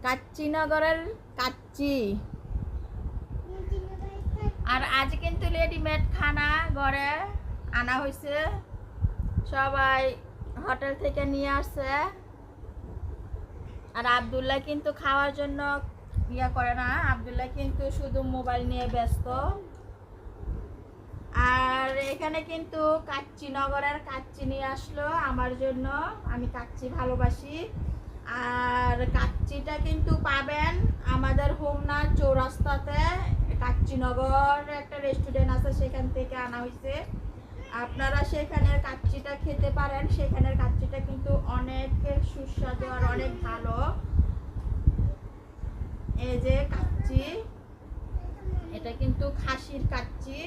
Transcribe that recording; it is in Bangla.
কাচ্চিনগরের কাচ্চি। আর আজ কিন্তু রেডিমেড খানা ঘরে আনা হয়েছে, সবাই হোটেল থেকে নিয়ে আসছে। আর আব্দুল্লাহ কিন্তু খাওয়ার জন্য ইয়া করে না, আব্দুল্লাহ কিন্তু শুধু মোবাইল নিয়ে ব্যস্ত। আর এখানে কিন্তু কাচ্চিনগরের কাচ্চি নিয়ে আসলো আমার জন্য, আমি কাচ্চি ভালোবাসি। আর কাচ্চিটা কিন্তু পাবেন আমাদের হোমনা চৌরাস্তাতে, কাচ্চিনগর একটা রেস্টুরেন্ট আছে, সেখান থেকে আনা হয়েছে। আপনারা সেখানের কাচ্চিটা খেতে পারেন, সেখানের কাচ্চিটা কিন্তু অনেক সুস্বাদু আর অনেক ভালো। এই যে কাচ্চি, এটা কিন্তু খাসির কাচ্চি।